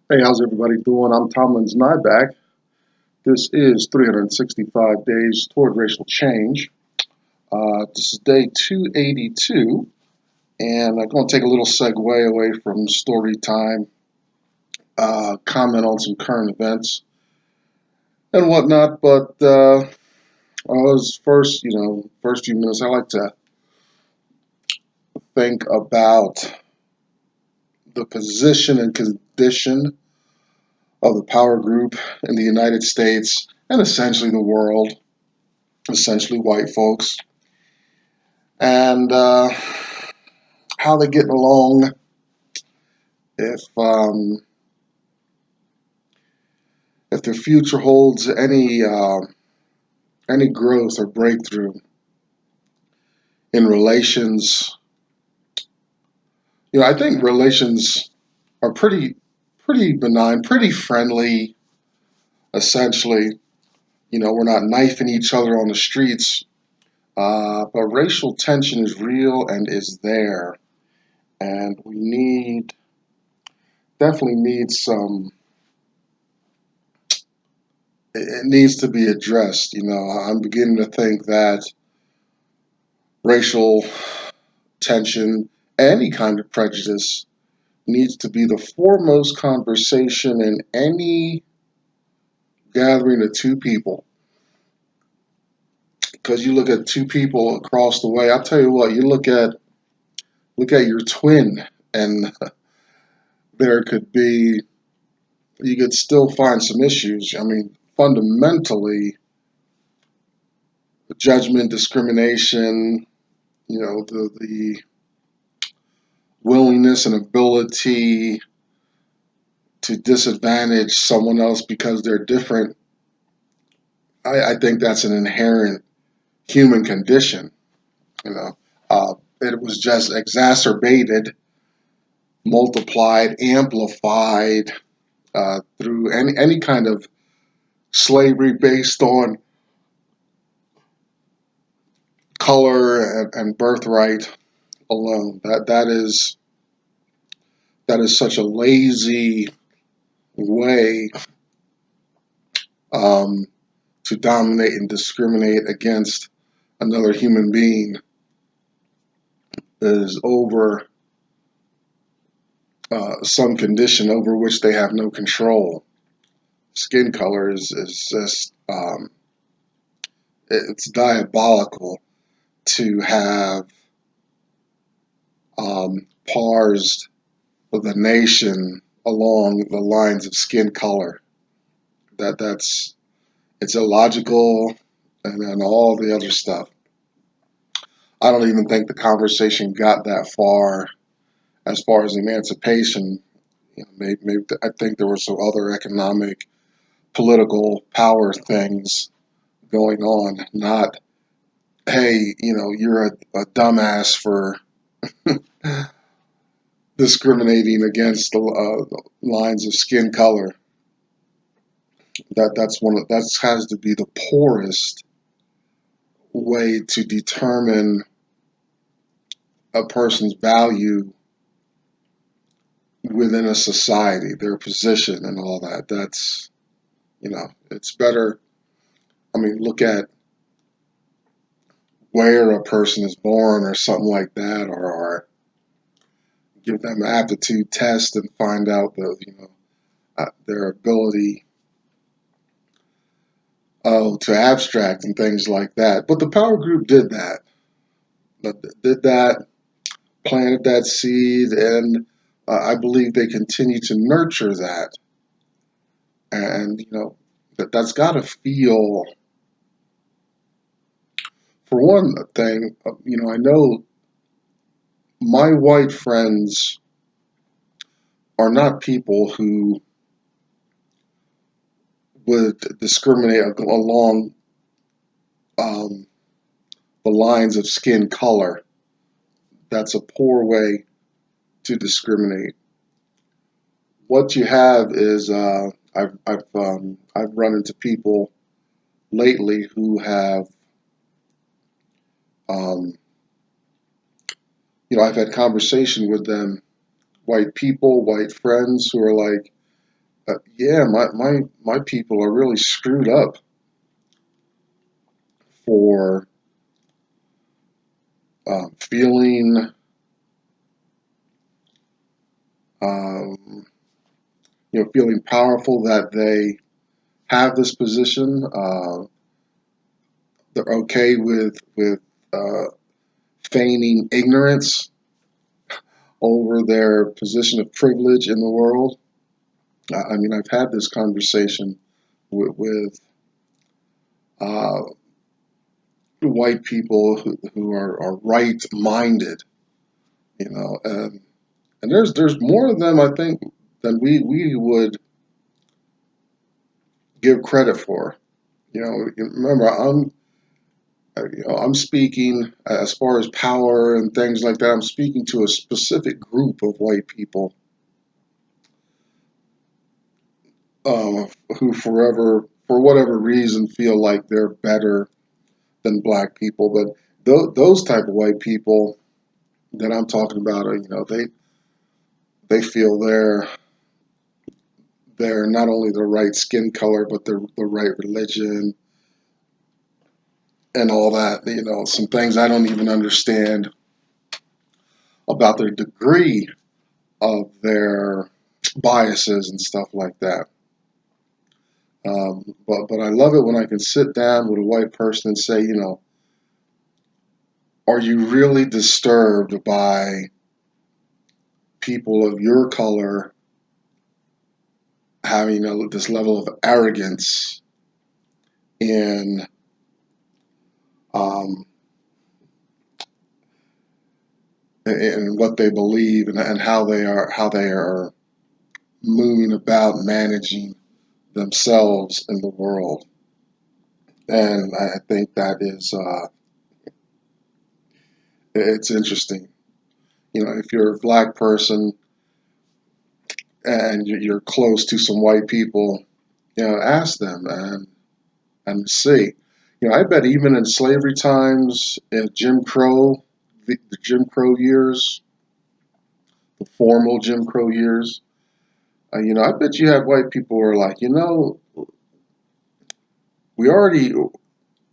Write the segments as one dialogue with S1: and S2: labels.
S1: Hey, how's everybody doing? I'm Tomlin's Nyback. This is 365 Days Toward Racial Change. This is day 282, and I'm going to take a little segue away from story time, comment on some current events and whatnot. But I was first few minutes, I like to think about the position and condition of the power group in the United States and essentially the world, essentially white folks, and how they're getting along, if um, if their future holds any growth or breakthrough in relations. I think relations are pretty benign, pretty friendly. Essentially, we're not knifing each other on the streets, but racial tension is real and is there, and we definitely need some. It needs to be addressed. I'm beginning to think that racial tension, any kind of prejudice, needs to be the foremost conversation in any gathering of two people. Because you look at two people across the way, I'll tell you what, you look at your twin, and there could be you could still find some issues. I mean, fundamentally, judgment, discrimination, the willingness and ability to disadvantage someone else because they're different. I think that's an inherent human condition. You know, it was just exacerbated, multiplied, amplified through any kind of slavery based on color and birthright alone. That is such a lazy way um, to dominate and discriminate against another human being is over some condition over which they have no control. Skin color is just it's diabolical to have parsed the nation along the lines of skin color. That's it's illogical, and all the other stuff. I don't even think the conversation got that far as far as emancipation. Maybe I think there were some other economic, political power things going on. Not, hey, you're a dumbass for discriminating against the lines of skin color. That has to be the poorest way to determine a person's value within a society, their position and all that. That's it's better. I mean, look at where a person is born or something like that, or give them an aptitude test and find out their ability to abstract and things like that. But the power group did that. Did that, planted that seed, and I believe they continue to nurture that. And that's got to feel, for one thing, I know my white friends are not people who would discriminate along um, the lines of skin color. That's a poor way to discriminate. What you have is I've run into people lately who have um, I've had conversation with them, white people, white friends who are like, yeah, my people are really screwed up for feeling, um, feeling powerful that they have this position. They're okay with uh, feigning ignorance over their position of privilege in the world. I mean, I've had this conversation with uh, white people who are right-minded, and there's more of them, I think, than we would give credit for. Remember, I'm speaking as far as power and things like that. I'm speaking to a specific group of white people uh, who for whatever reason, feel like they're better than black people. But those type of white people that I'm talking about are, they feel they're not only the right skin color, but they're the right religion and all that. Some things I don't even understand about their degree of their biases and stuff like that. But I love it when I can sit down with a white person and say, are you really disturbed by people of your color having this level of arrogance in um, in what they believe and how they are moving about managing themselves in the world. And I think that is it's interesting. If you're a black person and you're close to some white people, ask them and see. I bet even in slavery times, in Jim Crow, the Jim Crow years, the formal Jim Crow years, I bet you had white people who were like, we already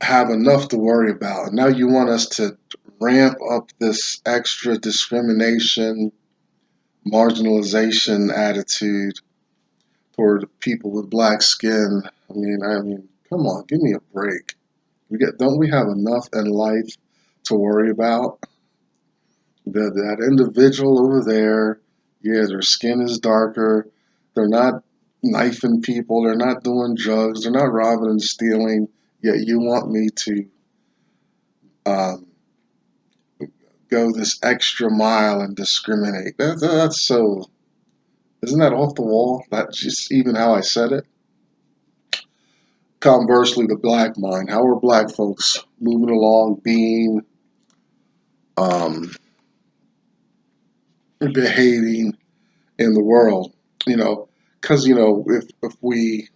S1: have enough to worry about, and now you want us to ramp up this extra discrimination, marginalization attitude toward people with black skin. I mean, come on, give me a break. Don't we have enough in life to worry about? That individual over there, yeah, their skin is darker. They're not knifing people. They're not doing drugs. They're not robbing and stealing. Yet you want me to um, go this extra mile and discriminate. That's so. Isn't that off the wall? That's just even how I said it. Conversely, the black mind. How are black folks moving along, um, behaving in the world? Because if we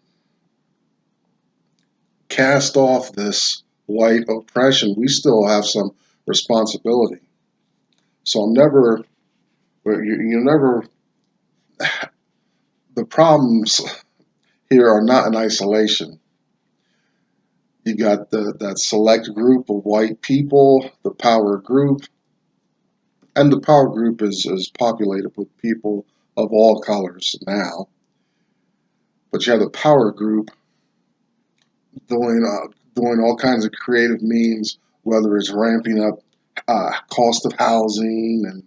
S1: cast off this white oppression, we still have some responsibility. So I'm never, you never, the problems here are not in isolation. You got that select group of white people, the power group, and the power group is populated with people of all colors now. But you have the power group doing doing all kinds of creative means, whether it's ramping up cost of housing and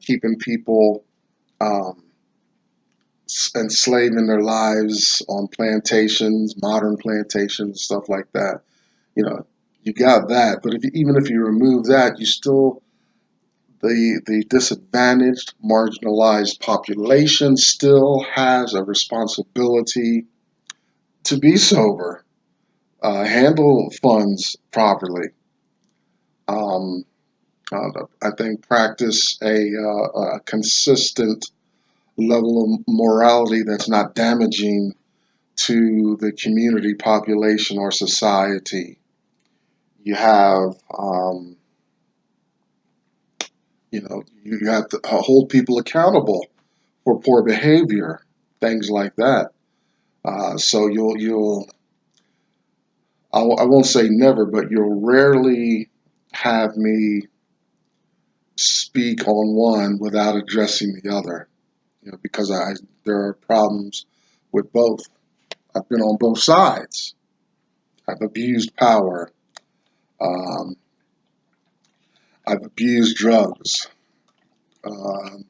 S1: keeping people um, enslaving their lives on plantations, modern plantations, stuff like that. You know, you got that, but even if you remove that, you still the disadvantaged, marginalized population still has a responsibility to be sober, handle funds properly. Um, I think practice a consistent level of morality that's not damaging to the community, population, or society. You have, you have to hold people accountable for poor behavior. things like that. So I won't say never, but you'll rarely have me speak on one without addressing the other, because there are problems with both. I've been on both sides. I've abused power. Um, I've abused drugs,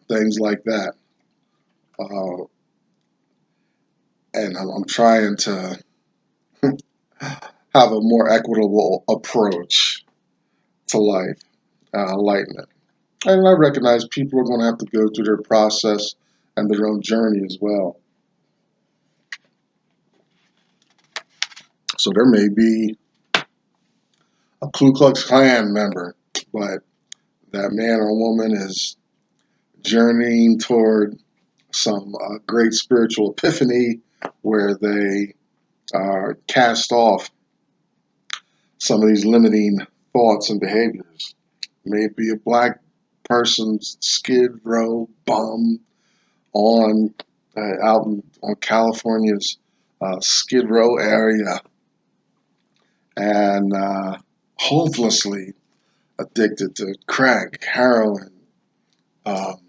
S1: things like that. Uh, and I'm trying to have a more equitable approach to life, enlightenment. And I recognize people are going to have to go through their process and their own journey as well. So there may be a Ku Klux Klan member, but that man or woman is journeying toward some great spiritual epiphany where they cast off some of these limiting thoughts and behaviors. Maybe a black person's skid row bum on on California's Skid Row area, and hopelessly addicted to crack, heroin, um,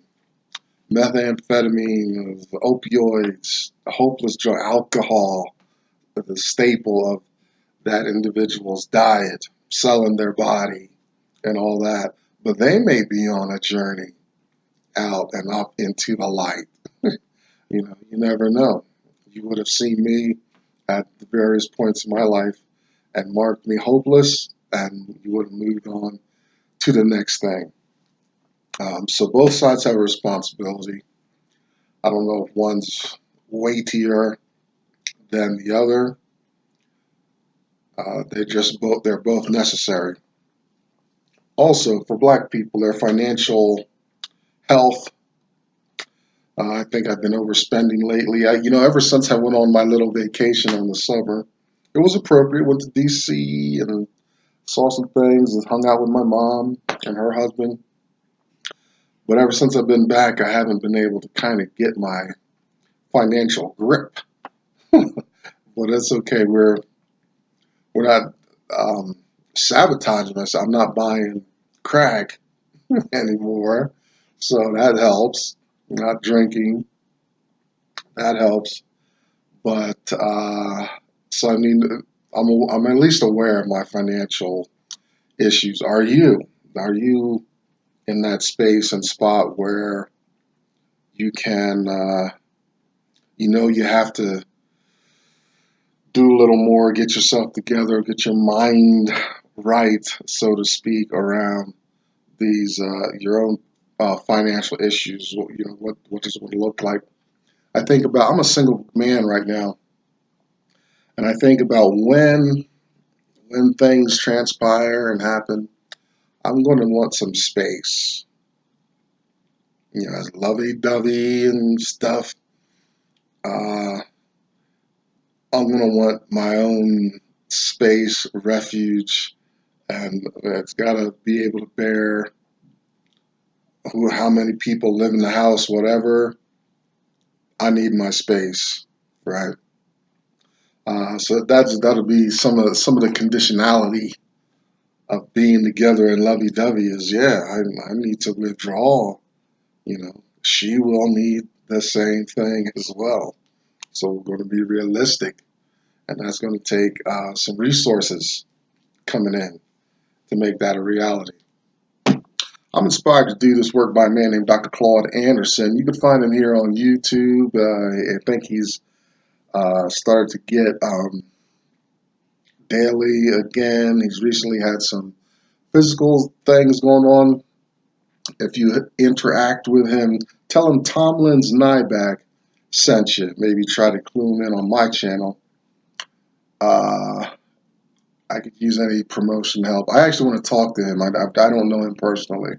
S1: methamphetamine, opioids, hopeless drug, alcohol, the staple of that individual's diet, selling their body and all that. But they may be on a journey out and up into the light. You never know. You would have seen me at the various points in my life and marked me hopeless, and you would have moved on to the next thing. So both sides have a responsibility. I don't know if one's weightier than the other. They're both necessary. Also, for black people, their financial health. I think I've been overspending lately. Ever since I went on my little vacation in the summer, it was appropriate. Went to D.C. and saw some things and hung out with my mom and her husband. But ever since I've been back, I haven't been able to kind of get my financial grip. But it's okay. We're not sabotaging us. I'm not buying crack anymore, so that helps. Not drinking, that helps. But so I mean, I'm at least aware of my financial issues. Are you? Are you in that space and spot where you can, you have to do a little more, get yourself together, get your mind right, so to speak, around these your own financial issues? What does it look like? I'm a single man right now, and I think about when things transpire and happen, I'm going to want some space. As lovey-dovey and stuff. Uh, I'm going to want my own space, refuge, and it's got to be able to bear how many people live in the house, whatever. I need my space, right? So that'll be some of the conditionality of being together and lovey-dovey is, I need to withdraw. She will need the same thing as well. So we're going to be realistic, and that's going to take some resources coming in to make that a reality. I'm inspired to do this work by a man named Dr. Claude Anderson. You can find him here on YouTube. I think he's started to get daily again. He's recently had some physical things going on. If you interact with him, tell him Tomlin's Nyback sent you. Maybe try to clue him in on my channel. I could use any promotion help. I actually want to talk to him. I don't know him personally,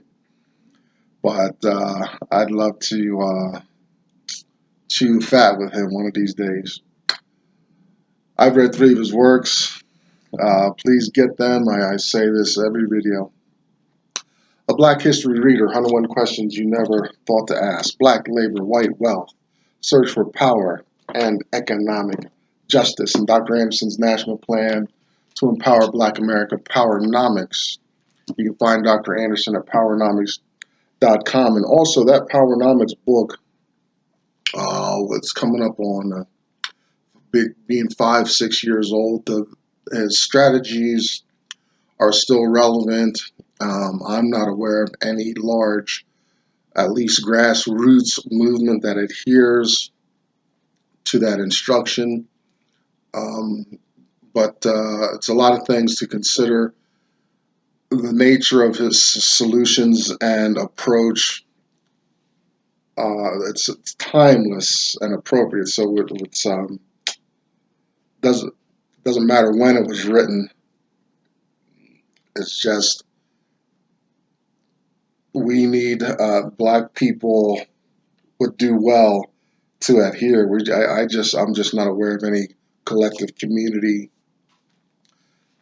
S1: but I'd love to chew fat with him one of these days. I've read 3 of his works. Please get them. I say this every video. A Black History Reader, 101 Questions You Never Thought to Ask. Black Labor, White Wealth. search for power and economic justice. And Dr. Anderson's national plan to empower Black America, Powernomics. You can find Dr. Anderson at powernomics.com. And also that Powernomics book, it's coming up on being 5-6 years old. His strategies are still relevant. I'm not aware of any large, at least grassroots movement that adheres to that instruction. But it's a lot of things to consider. The nature of his solutions and approach, it's timeless and appropriate. So it's doesn't matter when it was written. It's just we need Black people would do well to adhere. I'm just not aware of any collective community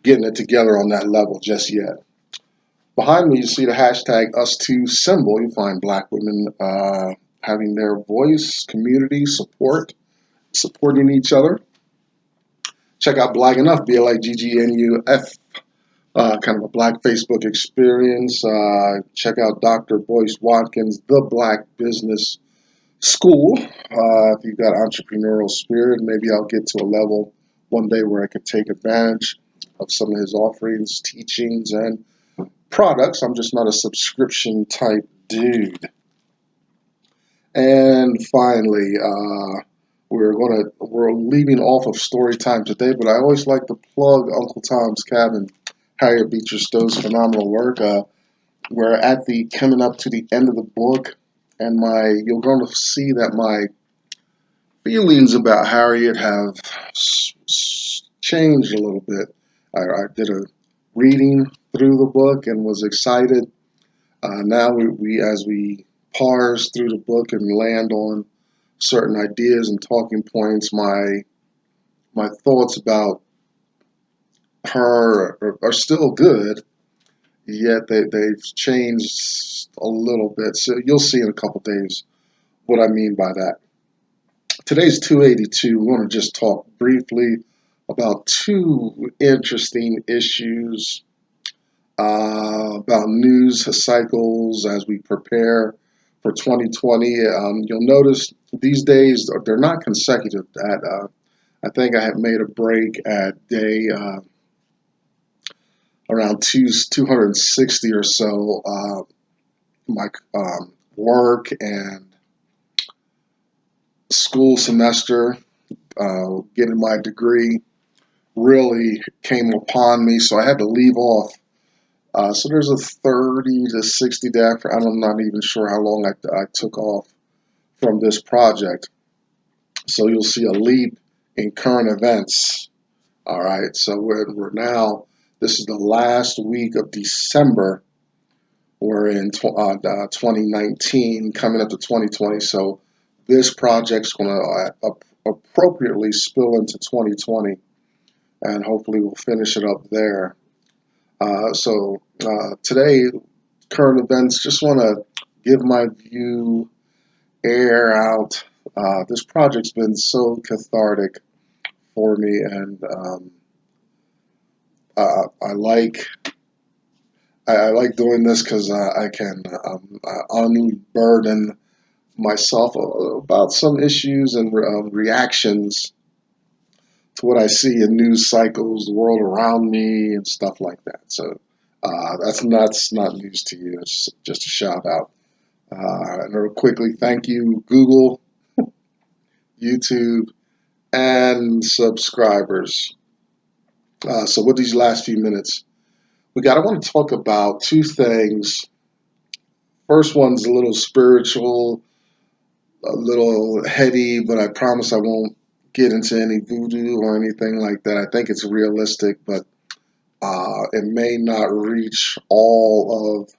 S1: getting it together on that level just yet. Behind me, you see the hashtag #US2 symbol. You find Black women having their voice, community supporting each other. Check out Black Enough, BLAGGNUF, kind of a Black Facebook experience. Check out Dr. Boyce Watkins, The Black Business School. If you've got entrepreneurial spirit, maybe I'll get to a level one day where I could take advantage of some of his offerings, teachings, and products. I'm just not a subscription type dude. And finally, we're leaving off of story time today, but I always like to plug Uncle Tom's Cabin, Harriet Beecher Stowe's phenomenal work. We're coming up to the end of the book, and you're going to see that my feelings about Harriet have changed a little bit. I did a reading through the book and was excited. Now as we parse through the book and land on certain ideas and talking points, my thoughts about her are still good, yet they've changed a little bit. So you'll see in a couple days what I mean by that. Today's 282. We want to just talk briefly about two interesting issues about news cycles as we prepare for 2020. You'll notice these days they're not consecutive. I think I have made a break at day around 260 or so. My work and school semester, getting my degree, really came upon me, so I had to leave off. So there's a 30 to 60 day after. I'm not even sure how long I took off from this project. So you'll see a leap in current events. All right, so we're now, this is the last week of December. We're in 2019, coming up to 2020. So this project's going to appropriately spill into 2020, and hopefully we'll finish it up there. So today, current events, just want to give my view, air out. This project's been so cathartic for me, and I like doing this because I can unburden myself about some issues and reactions to what I see in news cycles, the world around me, and stuff like that. So that's not news to you. It's just a shout out. And real quickly, thank you, Google, YouTube, and subscribers. So with these last few minutes, I want to talk about two things. First one's a little spiritual, a little heady, but I promise I won't get into any voodoo or anything like that. I think it's realistic, but it may not reach all of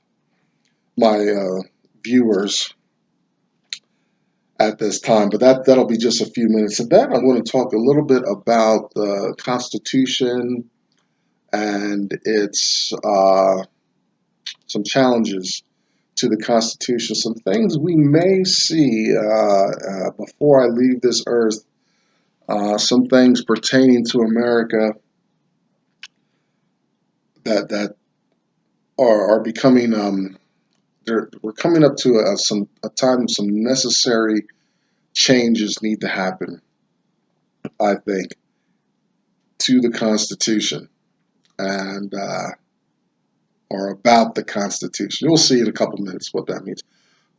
S1: my viewers at this time, but that'll be just a few minutes. And then I want to talk a little bit about the Constitution and its some challenges to the Constitution, some things we may see before I leave this earth, some things pertaining to America that are becoming we're coming up to a time some necessary changes need to happen, I think, to the Constitution and or about the Constitution. You'll see in a couple minutes what that means.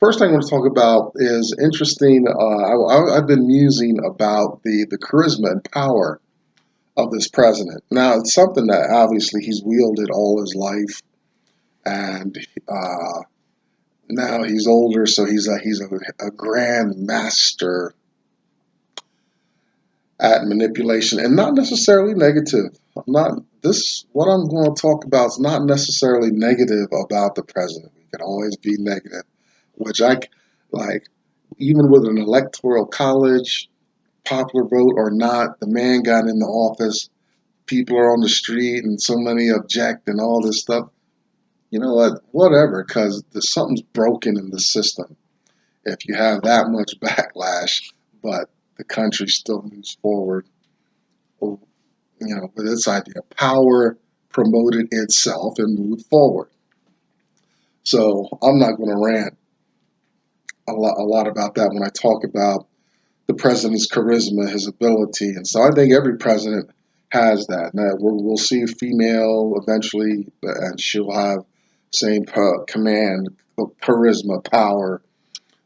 S1: First thing I want to talk about is interesting. I've been musing about the charisma and power of this president. Now, it's something that obviously he's wielded all his life, and now he's older, so he's a grand master at manipulation, and not necessarily negative. Not this. What I'm going to talk about is not necessarily negative about the president. We can always be negative, which I like. Even with an electoral college, popular vote or not, the man got in the office. People are on the street, and so many object and all this stuff. You know what? Whatever, because something's broken in the system. If you have that much backlash, but the country still moves forward, you know, with its idea. Power promoted itself and moved forward. So I'm not going to rant a lot about that when I talk about the president's charisma, his ability. And so I think every president has that. Now, we'll see a female eventually, and she'll have same command, charisma, power,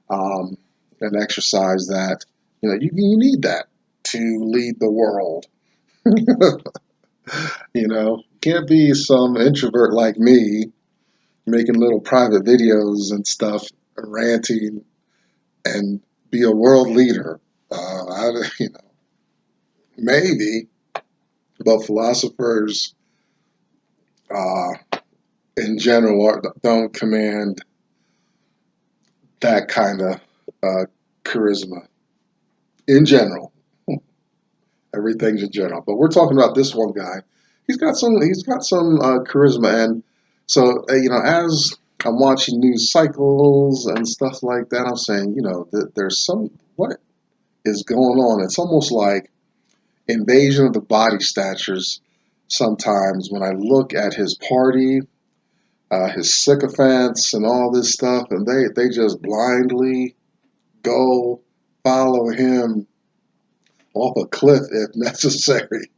S1: and exercise that. You know, you need that to lead the world. You know, can't be some introvert like me making little private videos and stuff, ranting, and be a world leader. You know, maybe, but philosophers uh, in general don't command that kind of charisma in general. Everything's in general, but we're talking about this one guy. He's got some charisma, and so you know, as I'm watching news cycles and stuff like that, I'm saying, you know, there's some what is going on. It's almost like invasion of the body snatchers. Sometimes when I look at his party, his sycophants, and all this stuff, and they just blindly go follow him off a cliff if necessary.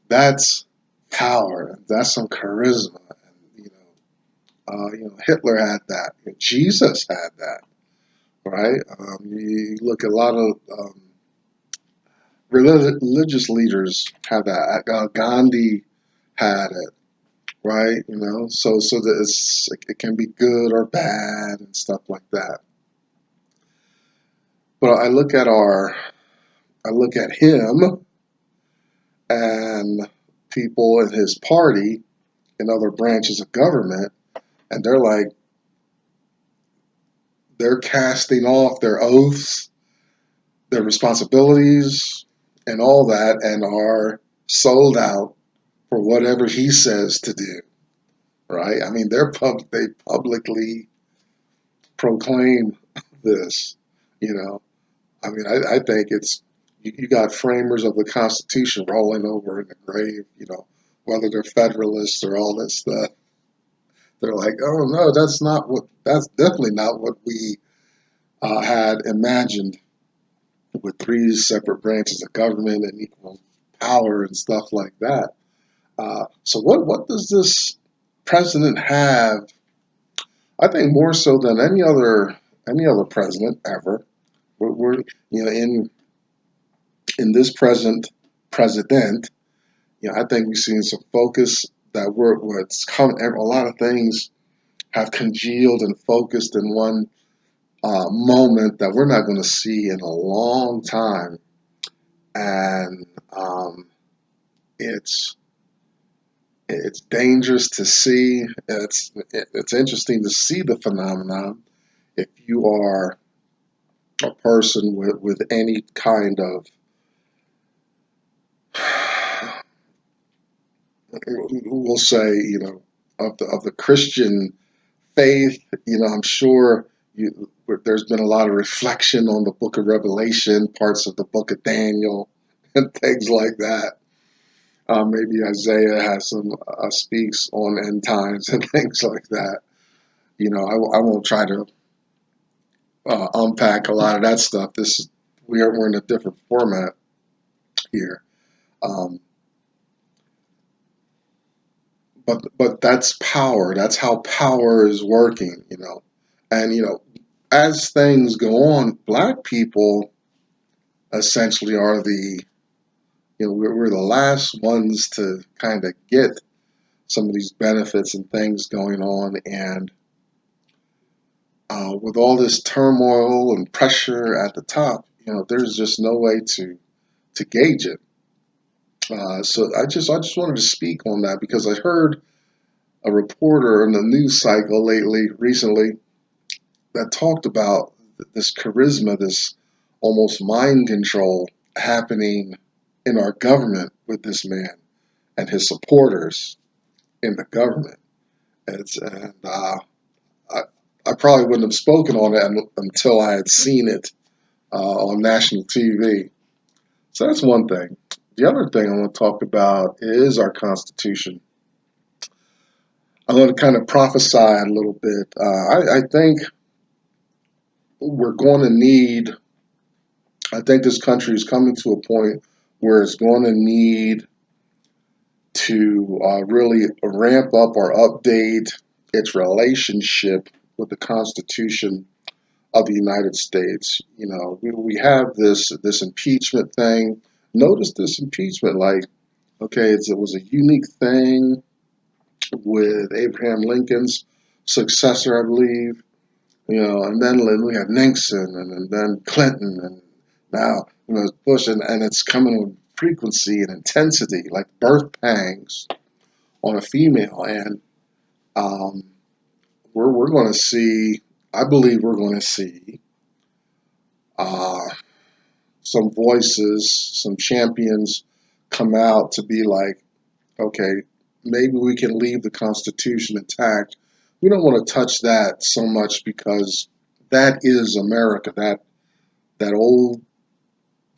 S1: That's power. That's some charisma. And, you know, Hitler had that. Jesus had that, right? You look at a lot of religious leaders have that. Gandhi had it, right? You know, so that it can be good or bad and stuff like that. But I look at him and people in his party in other branches of government, and they're casting off their oaths, their responsibilities, and all that, and are sold out for whatever he says to do. Right? I mean, they publicly proclaim this. You know, I mean, I think it's you got framers of the Constitution rolling over in the grave. You know, whether they're Federalists or all that stuff. They're like, oh no, that's definitely not what we had imagined with three separate branches of government and equal power and stuff like that. So what does this president have? I think more so than any other president ever. We're you know in this present president, you know, I think we've seen some focus that what's come. A lot of things have congealed and focused in one moment that we're not going to see in a long time, and it's it's dangerous to see. It's interesting to see the phenomenon if you are a person with any kind of we'll say, you know, of the Christian faith. I'm sure there's been a lot of reflection on the book of Revelation, parts of the book of Daniel, and things like that. Maybe Isaiah has some speaks on end times and things like that. I won't try to unpack a lot of that stuff. We're in a different format here. Um, but that's power. That's how power is working. And as things go on, black people essentially are we're the last ones to kind of get some of these benefits and things going on, and with all this turmoil and pressure at the top, there's just no way to gauge it. So I just wanted to speak on that because I heard a reporter in the news cycle recently, that talked about this charisma, this almost mind control happening in our government with this man and his supporters in the government. I, I probably wouldn't have spoken on it until I had seen it on national TV. So that's one thing. The other thing I want to talk about is our Constitution. I'm going to kind of prophesy a little bit. I think we're going to need, I think this country is coming to a point where it's going to need to really ramp up or update its relationship with the Constitution of the United States. We have this impeachment thing. Notice this impeachment, like, okay, it was a unique thing with Abraham Lincoln's successor, I believe. And then we had Nixon, and then Clinton, and now Bush, and it's coming with frequency and intensity, like birth pangs on a female, and um, we're going to see. I believe we're going to see uh, some voices, some champions come out to be like, okay, maybe we can leave the Constitution intact. We don't want to touch that so much because that is America. That old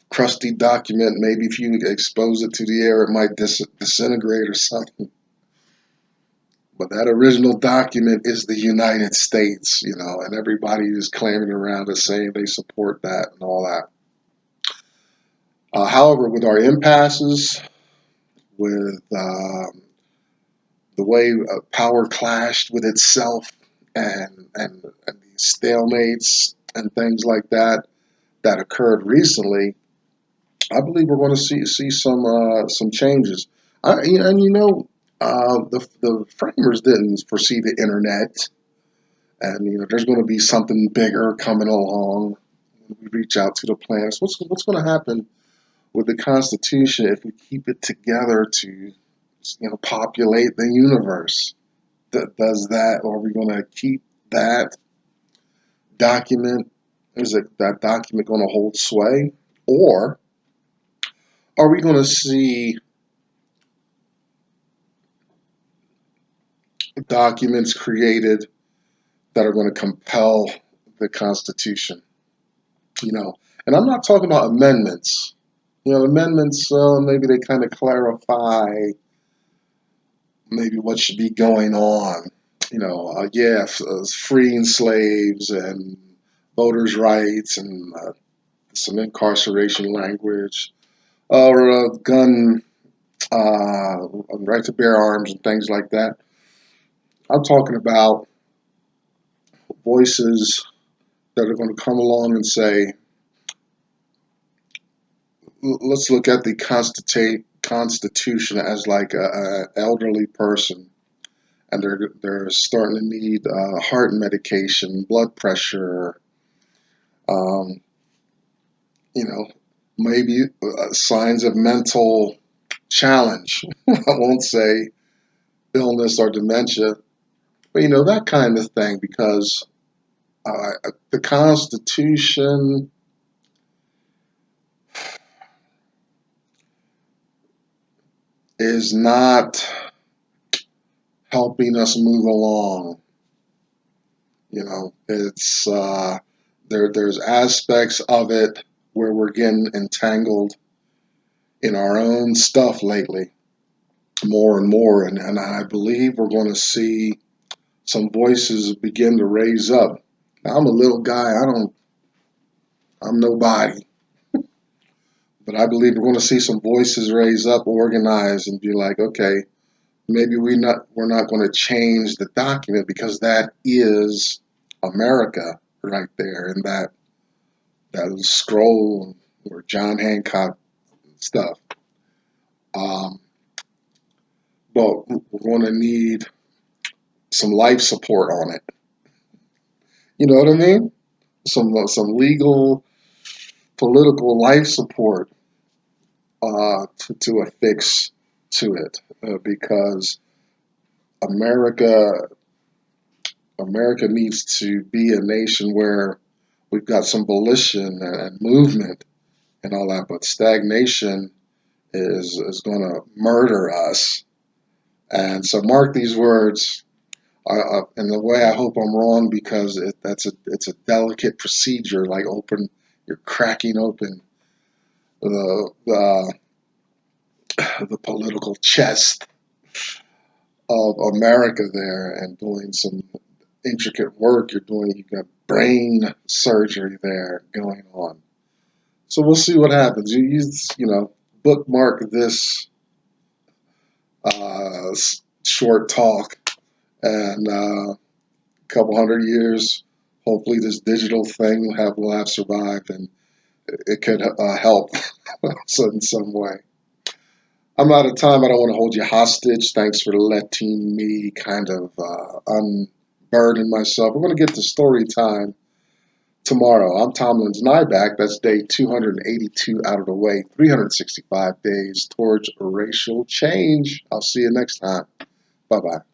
S1: crusty document. Maybe if you expose it to the air, it might disintegrate or something. But that original document is the United States, and everybody is clamoring around and saying they support that and all that. However, with our impasses, with the way power clashed with itself, and these stalemates and things like that occurred recently, I believe we're going to see some changes. The framers didn't foresee the internet, and there's going to be something bigger coming along when we reach out to the planets. What's going to happen with the Constitution if we keep it together to populate the universe? Does that, or are we going to keep that document? Is that document going to hold sway, or are we going to see documents created that are going to compel the Constitution? And I'm not talking about amendments. Amendments, maybe they kind of clarify maybe what should be going on. Freeing slaves and voters' rights, and some incarceration language, or gun right to bear arms and things like that. I'm talking about voices that are going to come along and say, let's look at the Constitution as like a elderly person, and they're starting to need heart medication, blood pressure, um, you know, maybe signs of mental challenge. I won't say illness or dementia, but that kind of thing, because the Constitution is not helping us move along. You know, it's there's aspects of it where we're getting entangled in our own stuff lately, more and more, and I believe we're going to see some voices begin to raise up. Now, I'm a little guy. I'm nobody, but I believe we're going to see some voices raise up, organize, and be like, okay, maybe we're not going to change the document because that is America right there, and that little scroll or John Hancock stuff. Um, but we're going to need some life support on it. You know what I mean? Some legal, political life support to affix to it because America America needs to be a nation where we've got some volition and movement and all that, but stagnation is going to murder us. And so, mark these words. In the way, I hope I'm wrong because it's a delicate procedure, like you're cracking open the the political chest of America there and doing some intricate work. You've got brain surgery there going on. So we'll see what happens. You know, bookmark this uh, short talk, and a couple hundred years, hopefully this digital thing will have survived, and it could help so in some way. I'm out of time. I don't want to hold you hostage. Thanks for letting me kind of unburden myself. We're going to get to story time tomorrow. I'm Tomlin's Nyback. That's day 282 out of the way, 365 days towards racial change. I'll see you next time. Bye bye.